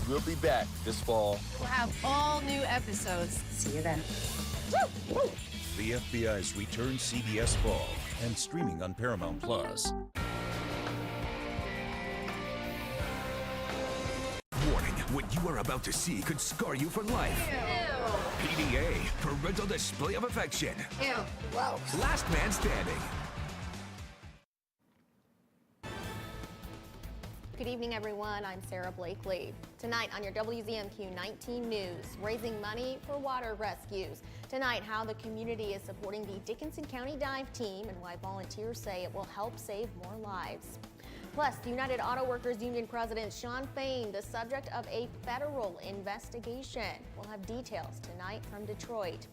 We'll be back this fall. We'll have all new episodes. See you then. The FBI's Return CBS Fall and streaming on Paramount Plus. Warning, what you are about to see could scar you for life. Ew. PDA, parental display of affection. Ew. Whoa. Last man standing. Good evening, everyone. I'm Sarah Blakely. Tonight on your WZMQ 19 News, raising money for water rescues. Tonight, how the community is supporting the Dickinson County Dive Team and why volunteers say it will help save more lives. Plus, the United Auto Workers Union President Shawn Fain, the subject of a federal investigation. We'll have details tonight from Detroit.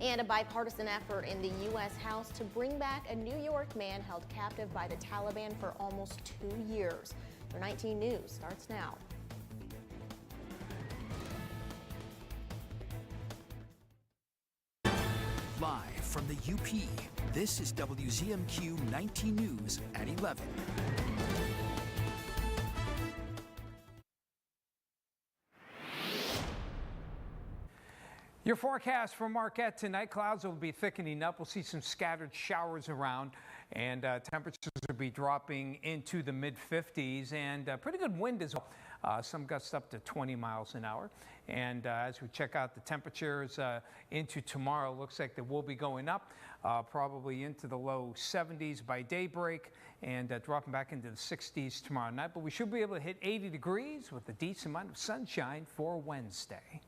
And a bipartisan effort in the U.S. House to bring back a New York man held captive by the Taliban for almost 2 years. Your 19 News starts now. Live from the UP, this is WZMQ 19 News at 11. Your forecast for Marquette tonight, clouds will be thickening up. We'll see some scattered showers around, and temperatures will be dropping into the mid-50s, and pretty good wind as well. Some gusts up to 20 miles an hour. And as we check out the temperatures into tomorrow, looks like they will be going up, probably into the low 70s by daybreak, and dropping back into the 60s tomorrow night. But we should be able to hit 80 degrees with a decent amount of sunshine for Wednesday.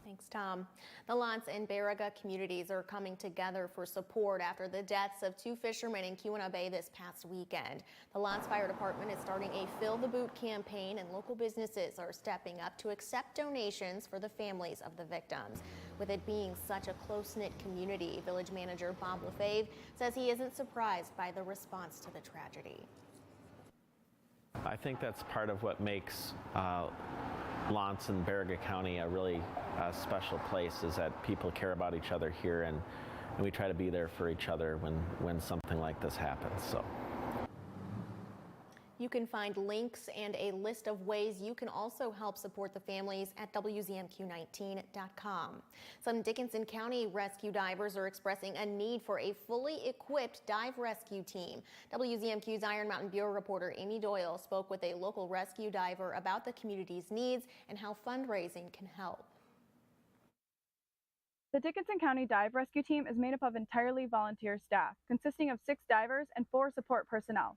Thanks, Tom. The Lance and Baraga communities are coming together for support after the deaths of 2 fishermen in Keweenaw Bay this past weekend. The Lance Fire Department is starting a Fill the Boot campaign, and local businesses are stepping up to accept donations for the families of the victims. With it being such a close-knit community, Village Manager Bob Lefebvre says he isn't surprised by the response to the tragedy. I think that's part of what makes Lance and Baraga County a really special place, is that people care about each other here, and we try to be there for each other when something like this happens. So you can find links and a list of ways you can also help support the families at WZMQ19.com. Some Dickinson County rescue divers are expressing a need for a fully equipped dive rescue team. WZMQ's Iron Mountain Bureau reporter Amy Doyle spoke with a local rescue diver about the community's needs and how fundraising can help. The Dickinson County Dive Rescue Team is made up of entirely volunteer staff, consisting of 6 divers and 4 support personnel.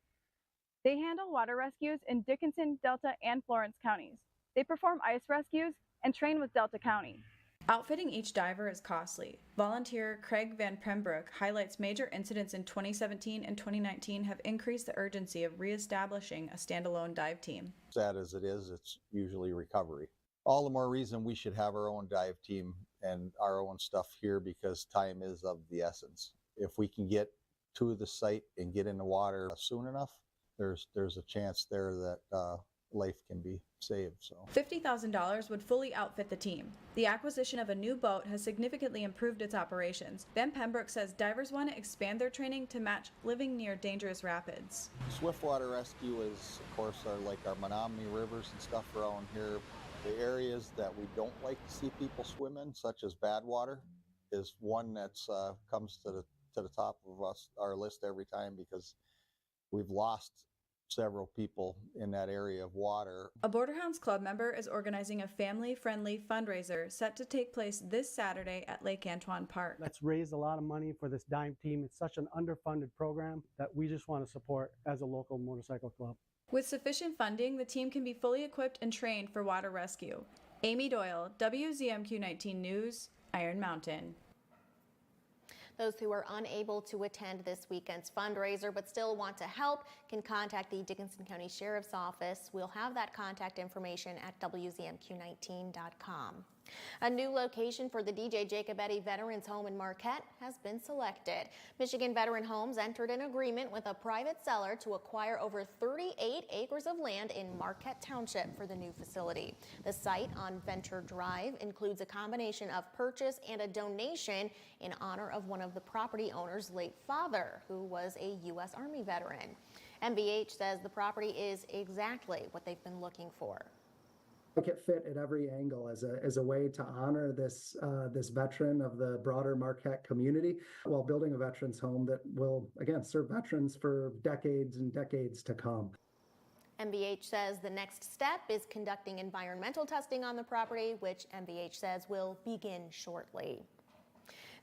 They handle water rescues in Dickinson, Delta, and Florence counties. They perform ice rescues and train with Delta County. Outfitting each diver is costly. Volunteer Craig Van Pembroek highlights major incidents in 2017 and 2019 have increased the urgency of reestablishing a standalone dive team. Sad as it is, it's usually recovery. All the more reason we should have our own dive team and our own stuff here, because time is of the essence. If we can get to the site and get in the water soon enough, there's a chance there that life can be saved. So $50,000 would fully outfit the team. The acquisition of a new boat has significantly improved its operations. Van Pembroek says divers want to expand their training to match living near dangerous rapids. Swiftwater rescue is, of course, like our Menominee rivers and stuff around here. The areas that we don't like to see people swim in, such as Badwater, is one that's comes to the top of our list every time, because we've lost several people in that area of water. A Borderhounds Club member is organizing a family-friendly fundraiser set to take place this Saturday at Lake Antoine Park. Let's raise a lot of money for this dive team. It's such an underfunded program that we just want to support as a local motorcycle club. With sufficient funding, the team can be fully equipped and trained for water rescue. Amy Doyle, WZMQ 19 News, Iron Mountain. Those who are unable to attend this weekend's fundraiser but still want to help can contact the Dickinson County Sheriff's Office. We'll have that contact information at WZMQ19.com. A new location for the DJ Jacobetti Veterans Home in Marquette has been selected. Michigan Veteran Homes entered an agreement with a private seller to acquire over 38 acres of land in Marquette Township for the new facility. The site on Venture Drive includes a combination of purchase and a donation in honor of one of the property owner's late father, who was a U.S. Army veteran. MVH says the property is exactly what they've been looking for. make it fit at every angle as a way to honor this veteran of the broader Marquette community while building a veterans home that will, again, serve veterans for decades and decades to come. MVH says the next step is conducting environmental testing on the property, which MVH says will begin shortly.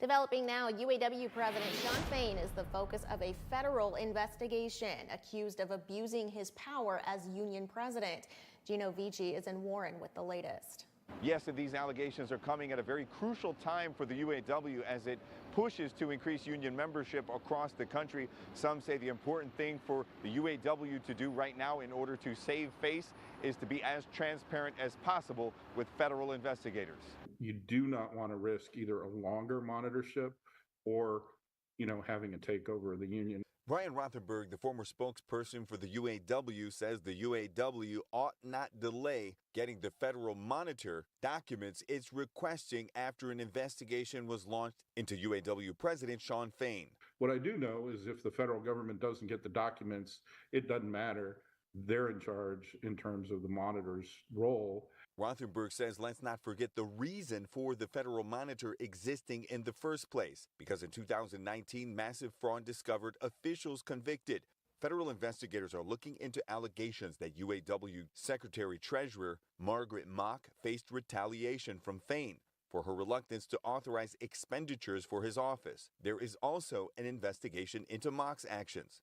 Developing now, UAW President Shawn Fain is the focus of a federal investigation, accused of abusing his power as union president. Gino Vici is in Warren with the latest. Yes, and these allegations are coming at a very crucial time for the UAW as it pushes to increase union membership across the country. Some say the important thing for the UAW to do right now in order to save face is to be as transparent as possible with federal investigators. You do not want to risk either a longer monitorship or, having a takeover of the union. Brian Rothenberg, the former spokesperson for the UAW, says the UAW ought not delay getting the federal monitor documents it's requesting after an investigation was launched into UAW President Shawn Fain. What I do know is if the federal government doesn't get the documents, it doesn't matter. They're in charge in terms of the monitor's role. Rothenberg says let's not forget the reason for the federal monitor existing in the first place, because in 2019, massive fraud discovered, officials convicted. Federal investigators are looking into allegations that UAW Secretary-Treasurer Margaret Mock faced retaliation from Fain for her reluctance to authorize expenditures for his office. There is also an investigation into Mock's actions.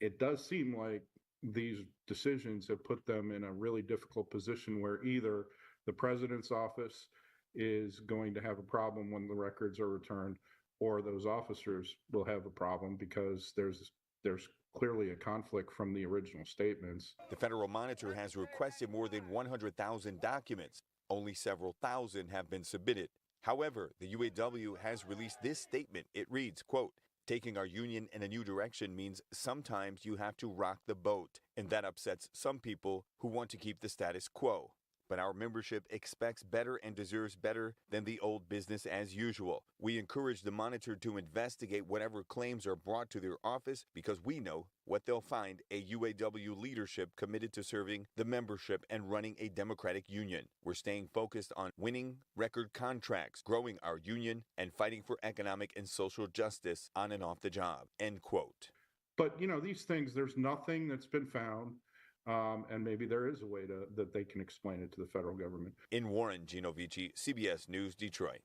It does seem like these decisions have put them in a really difficult position where either the president's office is going to have a problem when the records are returned, or those officers will have a problem because there's clearly a conflict from the original statements. The federal monitor has requested more than 100,000 documents. Only several thousand have been submitted. However, the UAW has released this statement. It reads, quote, "Taking our union in a new direction means sometimes you have to rock the boat, and that upsets some people who want to keep the status quo. But our membership expects better and deserves better than the old business as usual. We encourage the monitor to investigate whatever claims are brought to their office because we know what they'll find: a UAW leadership committed to serving the membership and running a democratic union. We're staying focused on winning record contracts, growing our union, and fighting for economic and social justice on and off the job," end quote. But, these things, there's nothing that's been found. And maybe there is a way that they can explain it to the federal government. In Warren, Gino Vici, CBS News, Detroit.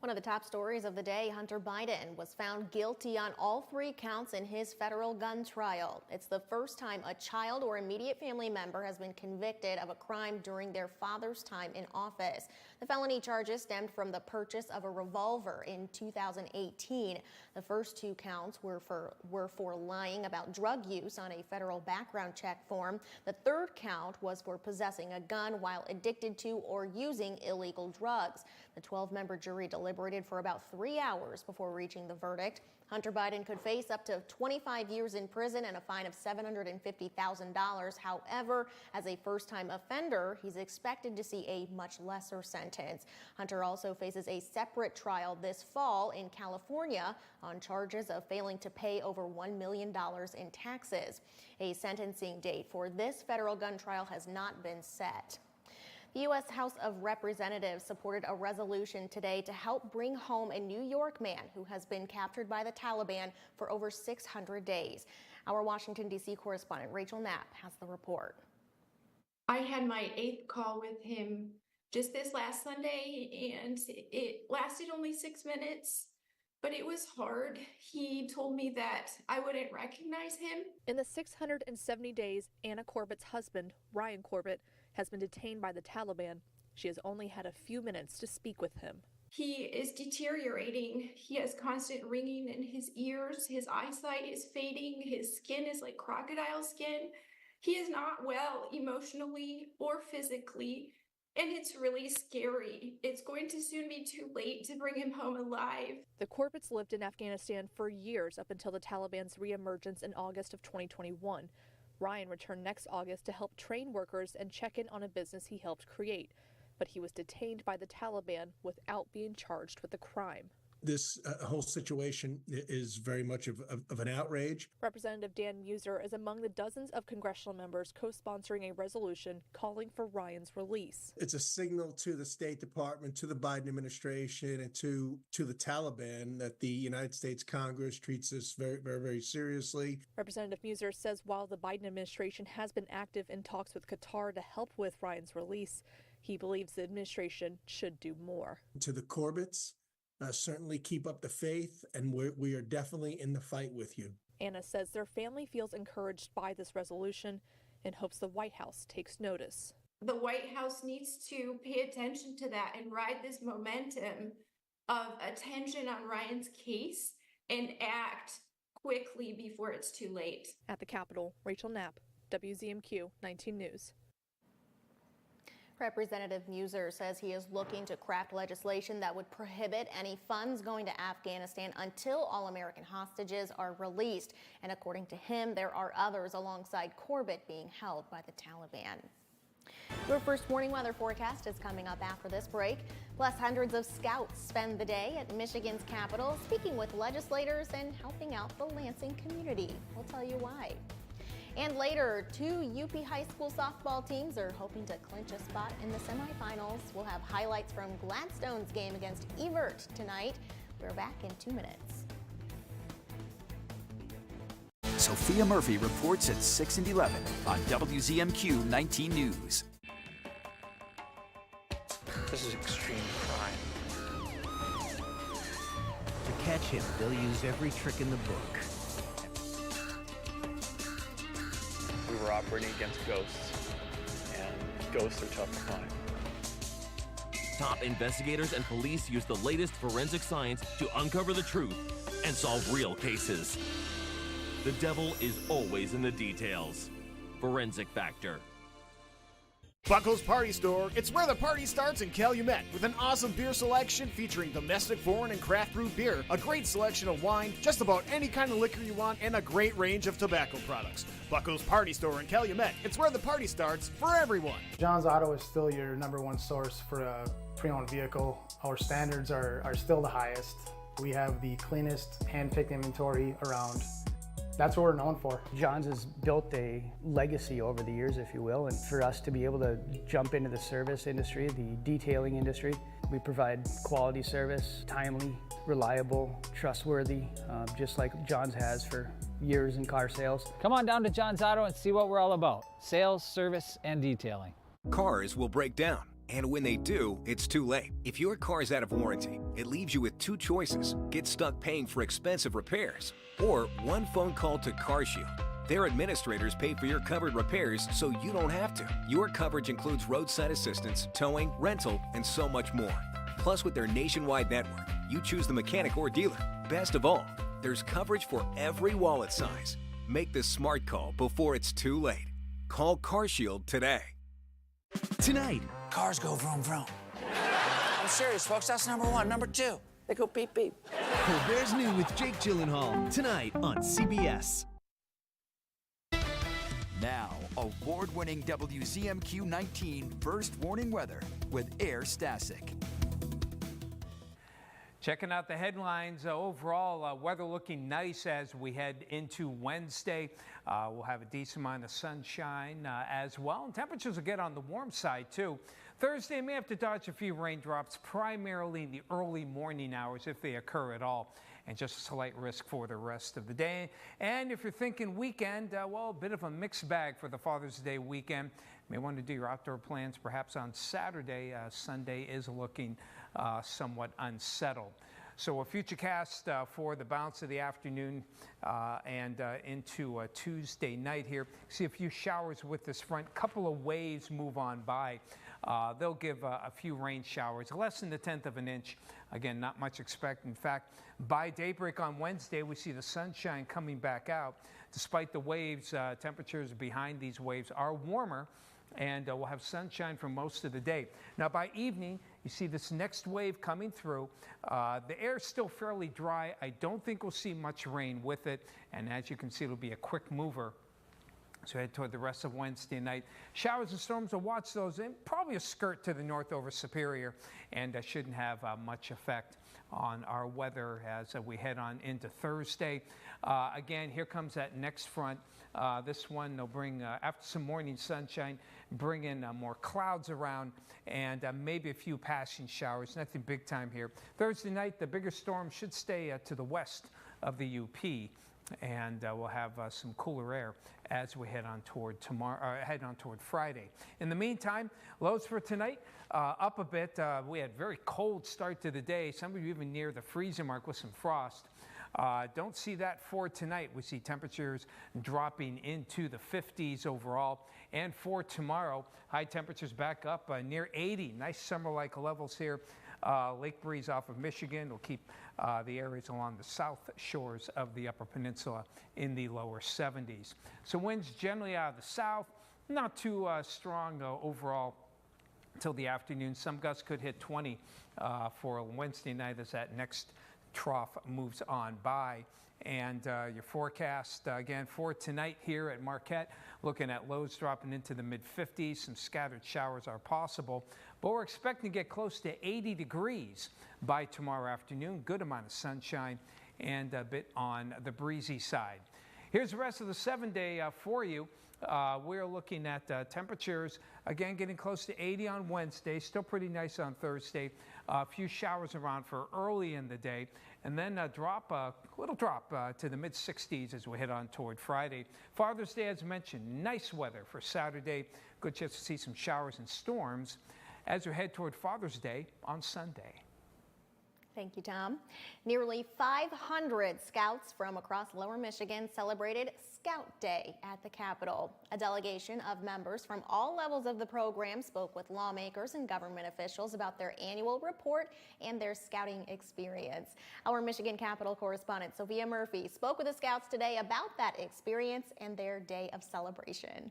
One of the top stories of the day, Hunter Biden was found guilty on all 3 counts in his federal gun trial. It's the first time a child or immediate family member has been convicted of a crime during their father's time in office. The felony charges stemmed from the purchase of a revolver in 2018. The first 2 counts were for lying about drug use on a federal background check form. The 3rd count was for possessing a gun while addicted to or using illegal drugs. The 12-member jury deliberated for about 3 hours before reaching the verdict. Hunter Biden could face up to 25 years in prison and a fine of $750,000. However, as a first-time offender, he's expected to see a much lesser sentence. Hunter also faces a separate trial this fall in California on charges of failing to pay over $1 million in taxes. A sentencing date for this federal gun trial has not been set. The U.S. House of Representatives supported a resolution today to help bring home a New York man who has been captured by the Taliban for over 600 days. Our Washington, D.C. correspondent Rachel Knapp has the report. I had my 8th call with him just this last Sunday, and it lasted only 6 minutes, but it was hard. He told me that I wouldn't recognize him. In the 670 days, Anna Corbett's husband, Ryan Corbett, has been detained by the Taliban. She has only had a few minutes to speak with him. He is deteriorating. He has constant ringing in his ears. His eyesight is fading. His skin is like crocodile skin. He is not well emotionally or physically, and it's really scary. It's going to soon be too late to bring him home alive. The Corbetts lived in Afghanistan for years up until the Taliban's reemergence in August of 2021. Ryan returned next August to help train workers and check in on a business he helped create. But he was detained by the Taliban without being charged with a crime. this whole situation is very much of an outrage. Representative Dan Muser is among the dozens of congressional members co-sponsoring a resolution calling for Ryan's release. It's a signal to the State Department, to the Biden administration, and to the Taliban that the United States Congress treats this very, very, very seriously. Representative Muser says while the Biden administration has been active in talks with Qatar to help with Ryan's release, he believes the administration should do more. To the Corbetts, certainly keep up the faith, and we are definitely in the fight with you. Anna says their family feels encouraged by this resolution and hopes the White House takes notice. The White House needs to pay attention to that and ride this momentum of attention on Ryan's case and act quickly before it's too late. At the Capitol, Rachel Knapp, WZMQ 19 News. Representative Muser says he is looking to craft legislation that would prohibit any funds going to Afghanistan until all American hostages are released. And according to him, there are others alongside Corbett being held by the Taliban. Your first warning weather forecast is coming up after this break. Plus, hundreds of scouts spend the day at Michigan's capital speaking with legislators and helping out the Lansing community. We'll tell you why. And later, 2 UP high school softball teams are hoping to clinch a spot in the semifinals. We'll have highlights from Gladstone's game against Evert tonight. We're back in 2 minutes. Sophia Murphy reports at 6 and 11 on WZMQ 19 News. This is extreme crime. To catch him, they'll use every trick in the book. We were operating against ghosts, and ghosts are tough to find. Top investigators and police use the latest forensic science to uncover the truth and solve real cases. The devil is always in the details. Forensic Factor. Buckle's Party Store. It's where the party starts in Calumet with an awesome beer selection featuring domestic, foreign, and craft brew beer, a great selection of wine, just about any kind of liquor you want, and a great range of tobacco products. Buckle's Party Store in Calumet. It's where the party starts for everyone. John's Auto is still your #1 source for a pre-owned vehicle. Our standards are still the highest. We have the cleanest hand-picked inventory around. That's what we're known for. John's has built a legacy over the years, if you will, and for us to be able to jump into the service industry, the detailing industry, we provide quality service, timely, reliable, trustworthy, just like John's has for years in car sales. Come on down to John's Auto and see what we're all about. Sales, service, and detailing. Cars will break down, and when they do, it's too late. If your car is out of warranty, it leaves you with 2 choices. Get stuck paying for expensive repairs, or one phone call to CarShield. Their administrators pay for your covered repairs so you don't have to. Your coverage includes roadside assistance, towing, rental, and so much more. Plus, with their nationwide network, you choose the mechanic or dealer. Best of all, there's coverage for every wallet size. Make the smart call before it's too late. Call CarShield today. Tonight, cars go vroom vroom. I'm serious, folks. That's #1. #2, they go beep beep. Colbert's New with Jake Gyllenhaal tonight on CBS. Now, award-winning WZMQ 19 First Warning Weather with Air Stasic. Checking out the headlines, overall weather looking nice as we head into Wednesday. We'll have a decent amount of sunshine as well, and temperatures will get on the warm side too. Thursday may have to dodge a few raindrops, primarily in the early morning hours if they occur at all, and just a slight risk for the rest of the day. And if you're thinking weekend, well, a bit of a mixed bag for the Father's Day weekend. You may want to do your outdoor plans perhaps on Saturday. Sunday is looking somewhat unsettled. So a futurecast for the balance of the afternoon and into Tuesday night here. See a few showers with this front. Couple of waves move on by. They'll give a few rain showers, less than 1/10 of an inch. Again, not much expected. In fact, by daybreak on Wednesday, we see the sunshine coming back out. Despite the waves, temperatures behind these waves are warmer, and we'll have sunshine for most of the day. Now, by evening, you see this next wave coming through. The air is still fairly dry. I don't think we'll see much rain with it, and as you can see, it'll be a quick mover So head toward the rest of Wednesday night. Showers and storms, will watch those in. Probably a skirt to the north over Superior, and shouldn't have much effect on our weather as we head on into Thursday. Again, here comes that next front. This one will bring, after some morning sunshine, bring in more clouds around and maybe a few passing showers. Nothing big time here. Thursday night, the bigger storm should stay to the west of the UP. And we'll have some cooler air as we head on toward Friday. In the meantime, lows for tonight up a bit. We had very cold start to the day. Some of you even near the freezing mark with some frost. Don't see that for tonight. We see temperatures dropping into the 50s overall. And for tomorrow, high temperatures back up near 80. Nice summer-like levels here. Lake breeze off of Michigan will keep the areas along the south shores of the Upper Peninsula in the lower 70s. So winds generally out of the south, not too strong overall until the afternoon. Some gusts could hit 20 for Wednesday night as that next trough moves on by. And your forecast again for tonight here at Marquette, looking at lows dropping into the mid-50s. Some scattered showers are possible, but we're expecting to get close to 80 degrees by tomorrow afternoon. Good amount of sunshine and a bit on the breezy side. Here's the rest of the 7-day for you. We're looking at temperatures, again, getting close to 80 on Wednesday, still pretty nice on Thursday. A few showers around for early in the day, and then a little drop to the mid-60s as we head on toward Friday. Father's Day, as mentioned, nice weather for Saturday. Good chance to see some showers and storms as we head toward Father's Day on Sunday. Thank you, Tom. Nearly 500 scouts from across Lower Michigan celebrated Scout Day at the Capitol. A delegation of members from all levels of the program spoke with lawmakers and government officials about their annual report and their scouting experience. Our Michigan Capitol correspondent Sophia Murphy spoke with the scouts today about that experience and their day of celebration.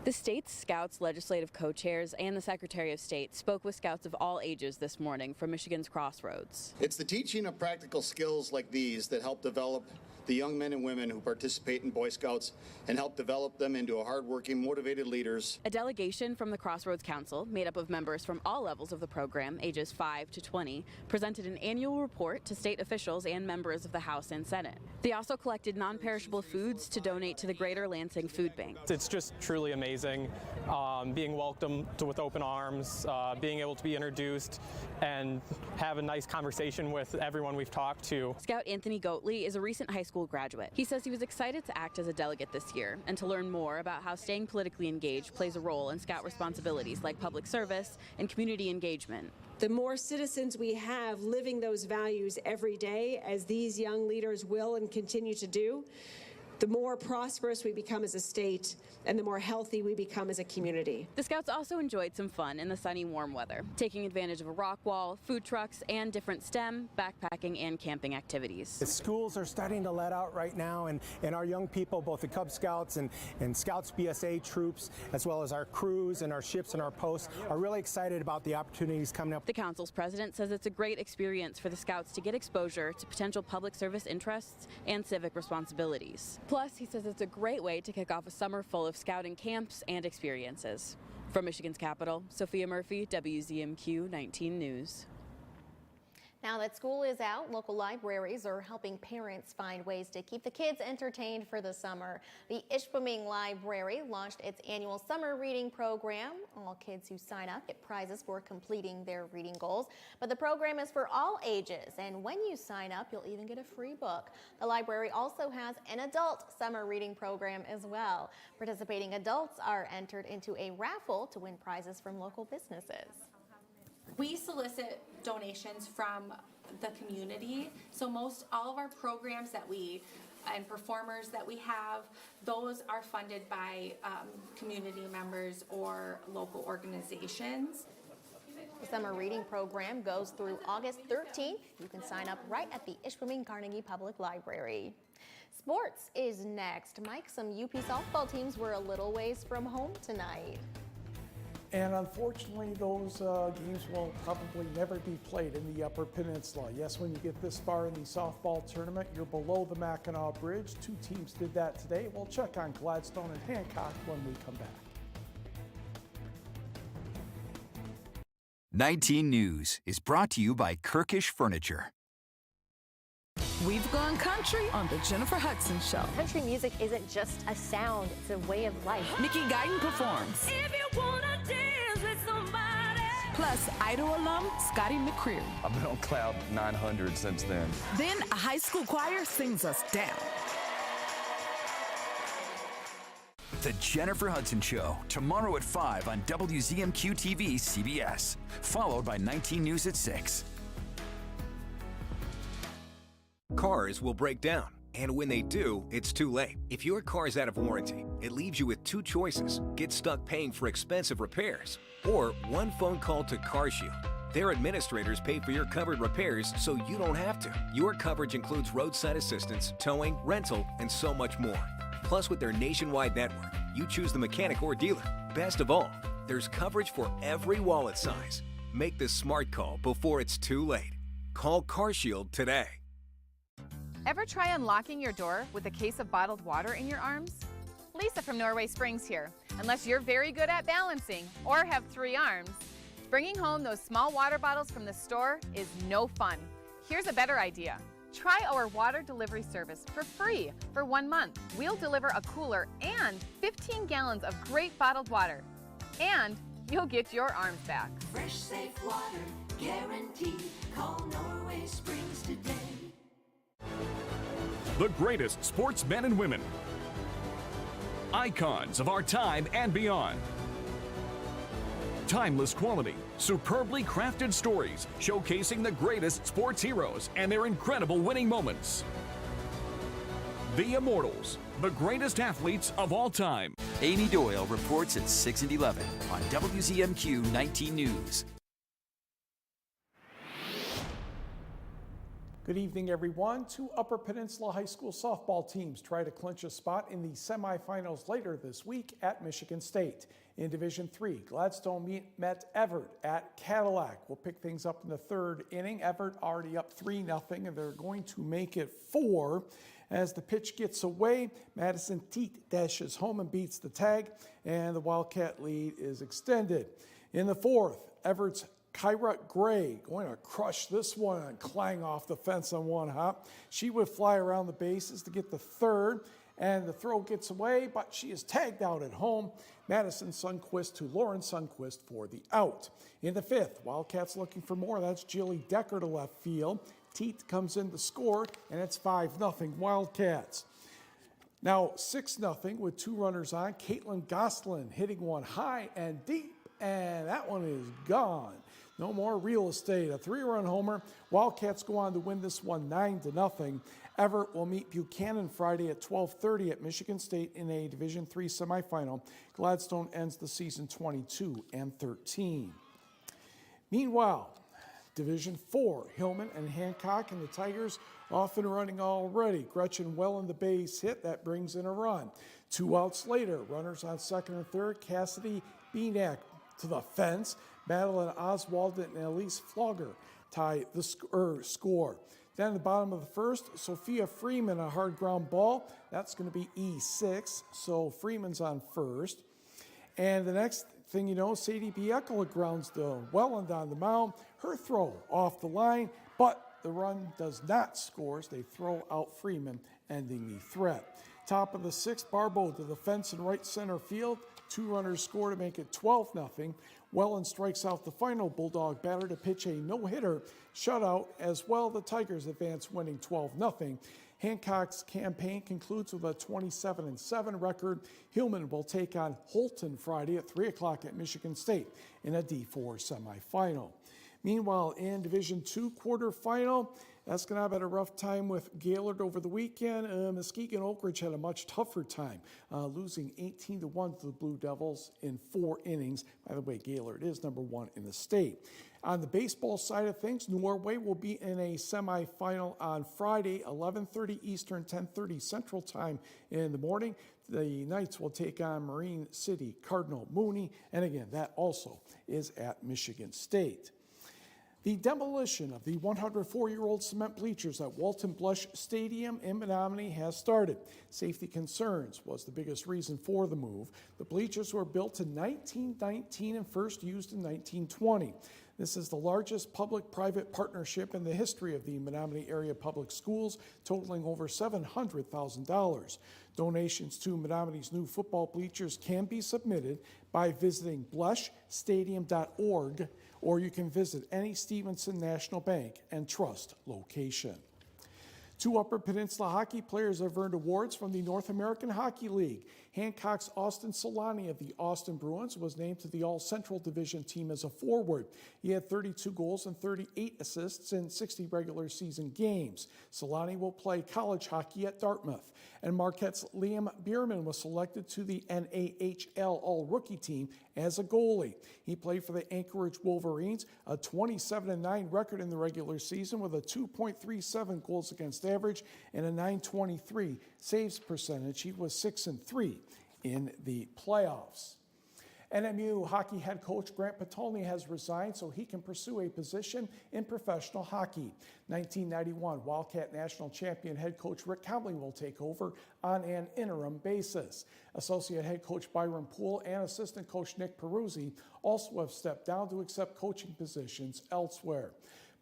The state's Scouts legislative co-chairs and the Secretary of State spoke with Scouts of all ages this morning from Michigan's Crossroads. It's the teaching of practical skills like these that help develop the young men and women who participate in Boy Scouts and help develop them into hardworking, motivated leaders. A delegation from the Crossroads Council, made up of members from all levels of the program, ages 5 to 20, presented an annual report to state officials and members of the House and Senate. They also collected non-perishable foods to donate to the Greater Lansing Food Bank. It's just truly amazing being welcomed with open arms, being able to be introduced and have a nice conversation with everyone we've talked to. Scout Anthony Goatley is a recent high school graduate. He says he was excited to act as a delegate this year and to learn more about how staying politically engaged plays a role in Scout responsibilities like public service and community engagement. The more citizens we have living those values every day, as these young leaders will and continue to do, the more prosperous we become as a state and the more healthy we become as a community. The Scouts also enjoyed some fun in the sunny, warm weather, taking advantage of a rock wall, food trucks, and different STEM, backpacking, and camping activities. The schools are starting to let out right now, and our young people, both the Cub Scouts and Scouts BSA troops, as well as our crews and our ships and our posts, are really excited about the opportunities coming up. The council's president says it's a great experience for the Scouts to get exposure to potential public service interests and civic responsibilities. Plus, he says it's a great way to kick off a summer full of scouting camps and experiences. From Michigan's capital, Sophia Murphy, WZMQ 19 News. Now that school is out, local libraries are helping parents find ways to keep the kids entertained for the summer. The Ishpeming Library launched its annual summer reading program. All kids who sign up get prizes for completing their reading goals. But the program is for all ages, and when you sign up, you'll even get a free book. The library also has an adult summer reading program as well. Participating adults are entered into a raffle to win prizes from local businesses. We solicit donations from the community, so all of our programs and performers that we have, those are funded by community members or local organizations. The summer reading program goes through August 13th. You can sign up right at the Ishpeming Carnegie Public Library. Sports is next. Mike, some UP softball teams were a little ways from home tonight. And unfortunately, those games will probably never be played in the Upper Peninsula. Yes, when you get this far in the softball tournament, you're below the Mackinac Bridge. 2 teams did that today. We'll check on Gladstone and Hancock when we come back. 19 News is brought to you by Kirkish Furniture. We've gone country on the Jennifer Hudson Show. Country music isn't just a sound, it's a way of life. Nikki Guyton performs. If you wanna dance with somebody. Plus, Idol alum Scotty McCreery. I've been on cloud 900 since then. Then a high school choir sings us down. The Jennifer Hudson Show, tomorrow at 5 on WZMQ TV CBS, followed by 19 News at 6. Cars will break down, and when they do, it's too late. If your car's out of warranty, it leaves you with 2 choices. Get stuck paying for expensive repairs, or one phone call to CarShield. Their administrators pay for your covered repairs so you don't have to. Your coverage includes roadside assistance, towing, rental, and so much more. Plus, with their nationwide network, you choose the mechanic or dealer. Best of all, there's coverage for every wallet size. Make the smart call before it's too late. Call CarShield today. Ever try unlocking your door with a case of bottled water in your arms? Lisa from Norway Springs here. Unless you're very good at balancing or have 3 arms, bringing home those small water bottles from the store is no fun. Here's a better idea. Try our water delivery service for free for 1 month. We'll deliver a cooler and 15 gallons of great bottled water. And you'll get your arms back. Fresh, safe water, guaranteed. Call Norway Springs today. The greatest sportsmen and women. Icons of our time and beyond. Timeless quality, superbly crafted stories showcasing the greatest sports heroes and their incredible winning moments. The Immortals, the greatest athletes of all time. Amy Doyle reports at 6 and 11 on WZMQ 19 News. Good evening, everyone. 2 Upper Peninsula High School softball teams try to clinch a spot in the semifinals later this week at Michigan State. In Division III, Gladstone met Everett at Cadillac. We'll pick things up in the 3rd inning. Everett already up 3-0, and they're going to make it 4. As the pitch gets away, Madison Teat dashes home and beats the tag, and the Wildcat lead is extended. In the 4th, Everett's Kyra Gray going to crush this one and clang off the fence on one hop. She would fly around the bases to get the 3rd, and the throw gets away, but she is tagged out at home. Madison Sundquist to Lauren Sundquist for the out. In the 5th, Wildcats looking for more. That's Jilly Decker to left field. Teat comes in to score, and it's 5-0 Wildcats. Now 6-0 with 2 runners on. Caitlin Goslin hitting one high and deep, and that one is gone. No more real estate. A 3-run homer. Wildcats go on to win this one 9-0. Everett will meet Buchanan Friday at 12:30 at Michigan State in a Division III semifinal. Gladstone ends the season 22-13. Meanwhile, Division IV, Hillman and Hancock and the Tigers off and running already. Gretchen well in the base hit. That brings in a run. 2 outs later, runners on 2nd and 3rd. Cassidy Beanack to the fence. Madeline Oswald and Elise Flogger tie the score. Then at the bottom of the 1st, Sophia Freeman, a hard ground ball. That's going to be E6, so Freeman's on 1st. And the next thing you know, Sadie Biekela grounds the Welland on the mound. Her throw off the line, but the run does not score as they throw out Freeman, ending the threat. Top of the 6th, Barbeau to the fence in right center field. 2 runners score to make it 12-0. Welland strikes out the final Bulldog batter to pitch a no-hitter shutout as well. The Tigers advance, winning 12-0. Hancock's campaign concludes with a 27-7 record. Hillman will take on Holton Friday at 3 o'clock at Michigan State in a D4 semifinal. Meanwhile, in Division II quarterfinal, Escanaba had a rough time with Gaylord over the weekend. Muskegon Oak Ridge had a much tougher time, losing 18-1 to the Blue Devils in 4 innings. By the way, Gaylord is number 1 in the state. On the baseball side of things, Norway will be in a semifinal on Friday, 11:30 Eastern, 10:30 Central Time in the morning. The Knights will take on Marine City Cardinal Mooney, and again, that also is at Michigan State. The demolition of the 104-year-old cement bleachers at Walton Blush Stadium in Menominee has started. Safety concerns was the biggest reason for the move. The bleachers were built in 1919 and first used in 1920. This is the largest public-private partnership in the history of the Menominee Area Public Schools, totaling over $700,000. Donations to Menominee's new football bleachers can be submitted by visiting blushstadium.org, or you can visit any Stevenson National Bank and Trust location. 2 Upper Peninsula hockey players have earned awards from the North American Hockey League. Hancock's Austin Solani of the Austin Bruins was named to the All-Central Division team as a forward. He had 32 goals and 38 assists in 60 regular season games. Solani will play college hockey at Dartmouth. And Marquette's Liam Bierman was selected to the NAHL All-Rookie team as a goalie. He played for the Anchorage Wolverines, a 27-9 record in the regular season with a 2.37 goals against average and a .923 saves percentage. He was 6-3 in the playoffs. NMU hockey head coach Grant Patolny has resigned so he can pursue a position in professional hockey. 1991 Wildcat National Champion head coach Rick Comley will take over on an interim basis. Associate head coach Byron Poole and assistant coach Nick Peruzzi also have stepped down to accept coaching positions elsewhere.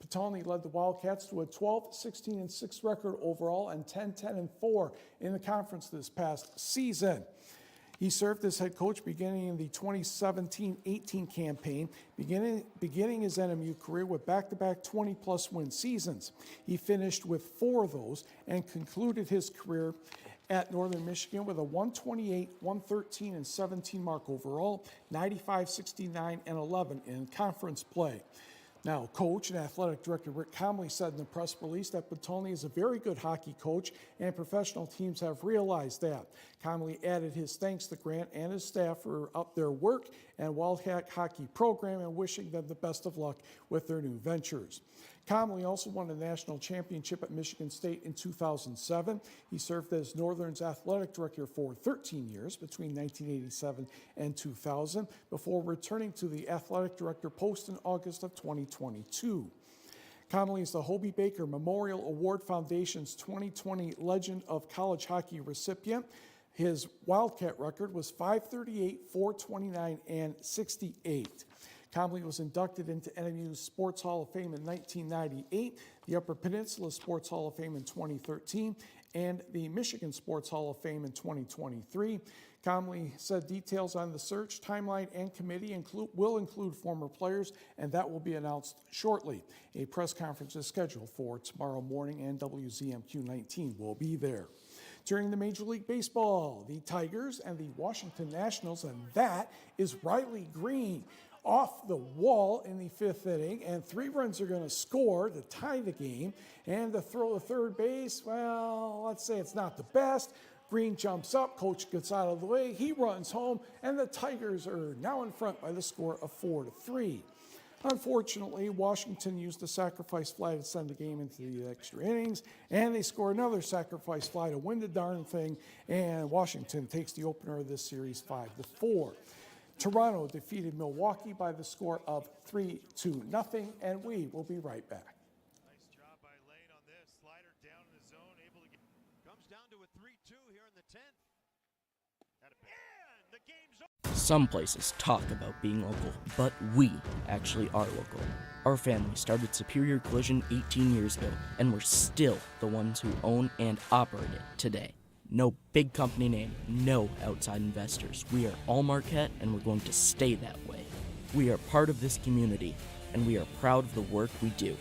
Patolny led the Wildcats to a 12-16-6 record overall and 10-10-4 in the conference this past season. He served as head coach beginning in the 2017-18 campaign, beginning his NMU career with back-to-back 20-plus win seasons. He finished with 4 of those and concluded his career at Northern Michigan with a 128, 113, and 17 mark overall, 95, 69, and 11 in conference play. Now, coach and athletic director Rick Comley said in the press release that Patolny is a very good hockey coach, and professional teams have realized that. Comley added his thanks to Grant and his staff for their work and Wildcat hockey program and wishing them the best of luck with their new ventures. Comley also won a national championship at Michigan State in 2007. He served as Northern's athletic director for 13 years between 1987 and 2000 before returning to the athletic director post in August of 2022. Comley is the Hobie Baker Memorial Award Foundation's 2020 Legend of College Hockey recipient. His Wildcat record was .538, .429, and .68. Comley was inducted into NMU's Sports Hall of Fame in 1998, the Upper Peninsula Sports Hall of Fame in 2013, and the Michigan Sports Hall of Fame in 2023. Comley said details on the search, timeline, and committee will include former players, and that will be announced shortly. A press conference is scheduled for tomorrow morning, and WZMQ 19 will be there. During the Major League Baseball, the Tigers and the Washington Nationals, and that is Riley Green off the wall in the 5th inning, and 3 runs are going to score to tie the game. And the throw to third base, well, let's say it's not the best. Green jumps up, coach gets out of the way, he runs home, and the Tigers are now in front by the score of 4-3. Unfortunately, Washington used a sacrifice fly to send the game into the extra innings, and they score another sacrifice fly to win the darn thing, and Washington takes the opener of this series 5-4. Toronto defeated Milwaukee by the score of 3-0, and we will be right back. Nice job by Lane on this. Slider down in the zone, able to get. Comes down to a 3-2 here in the 10th. And the game's over. Some places talk about being local, but we actually are local. Our family started Superior Collision 18 years ago, and we're still the ones who own and operate it today. No big company name, no outside investors. We are all Marquette, and we're going to stay that way. We are part of this community, and we are proud of the work we do.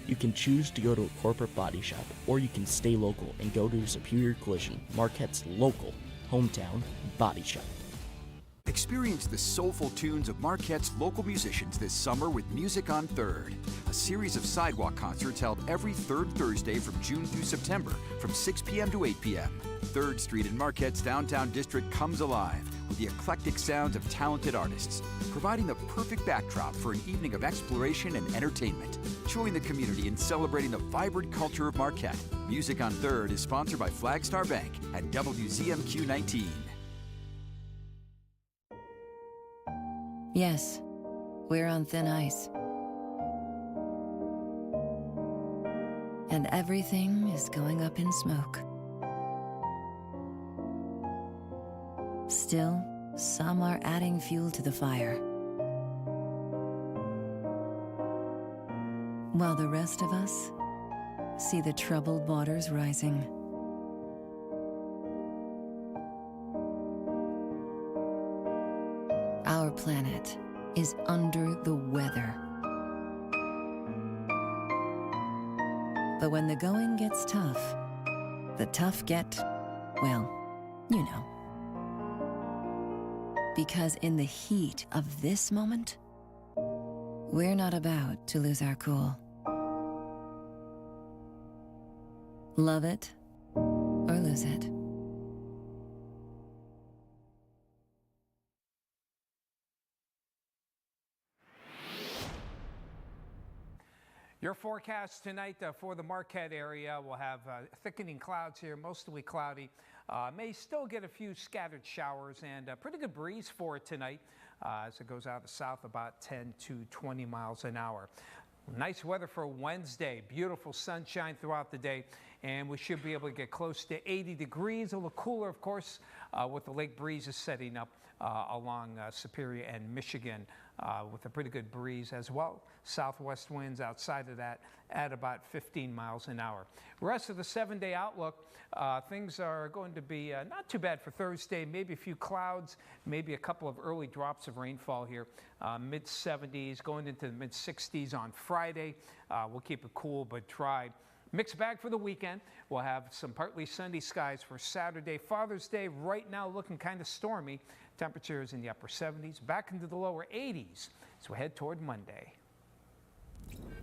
You can choose to go to a corporate body shop, or you can stay local and go to Superior Collision, Marquette's local hometown body shop. Experience the soulful tunes of Marquette's local musicians this summer with Music on 3rd, a series of sidewalk concerts held every third Thursday from June through September from 6 p.m. to 8 p.m. 3rd Street in Marquette's downtown district comes alive with the eclectic sounds of talented artists, providing the perfect backdrop for an evening of exploration and entertainment. Join the community in celebrating the vibrant culture of Marquette. Music on 3rd is sponsored by Flagstar Bank and WZMQ 19. Yes, we're on thin ice. And everything is going up in smoke. Still, some are adding fuel to the fire, while the rest of us see the troubled waters rising. Our planet is under the weather. But when the going gets tough, the tough get, well, you know. Because in the heat of this moment, we're not about to lose our cool. Love it or lose it. Your forecast tonight for the Marquette area, we'll have thickening clouds here, mostly cloudy. May still get a few scattered showers and a pretty good breeze for it tonight as it goes out of the south about 10 to 20 miles an hour. Nice weather for Wednesday, beautiful sunshine throughout the day, and we should be able to get close to 80 degrees, a little cooler, of course, with the lake breezes setting up along Superior and Michigan with a pretty good breeze as well. Southwest winds outside of that at about 15 miles an hour. Rest of the 7-day outlook, things are going to be not too bad for Thursday, maybe a few clouds, maybe a couple of early drops of rainfall here, mid-70s, going into the mid-60s on Friday. We'll keep it cool but dry. Mixed bag for the weekend. We'll have some partly sunny skies for Saturday. Father's Day right now looking kind of stormy. Temperatures in the upper 70s, back into the lower 80s as we head toward Monday.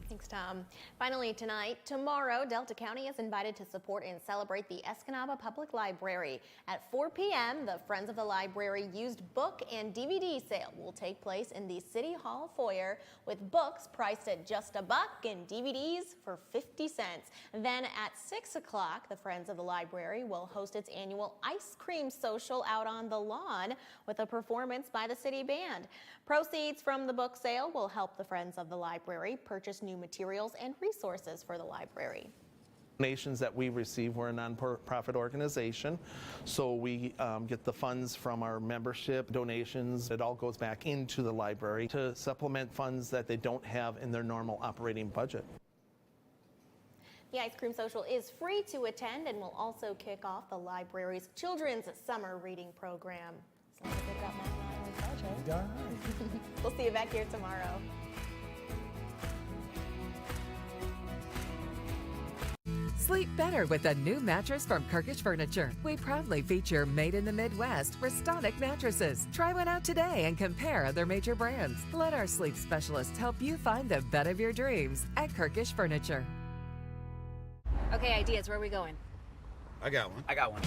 Thanks, Tom. Finally tonight, tomorrow, Delta County is invited to support and celebrate the Escanaba Public Library. At 4 p.m., the Friends of the Library used book and DVD sale will take place in the City Hall foyer with books priced at just $1 and DVDs for 50 cents. Then at 6 o'clock, the Friends of the Library will host its annual ice cream social out on the lawn with a performance by the city band. Proceeds from the book sale will help the Friends of the Library purchase new materials and resources for the library. Donations that we receive, we're a nonprofit organization, so we get the funds from our membership donations. It all goes back into the library to supplement funds that they don't have in their normal operating budget. The ice cream social is free to attend and will also kick off the library's children's summer reading program. So they've got more on the budget. We'll see you back here tomorrow. Sleep better with a new mattress from Kirkish Furniture. We proudly feature Made in the Midwest Restonic mattresses. Try one out today and compare other major brands. Let our sleep specialist help you find the bed of your dreams at Kirkish Furniture. Okay, ideas. Where are we going? I got one. I got one.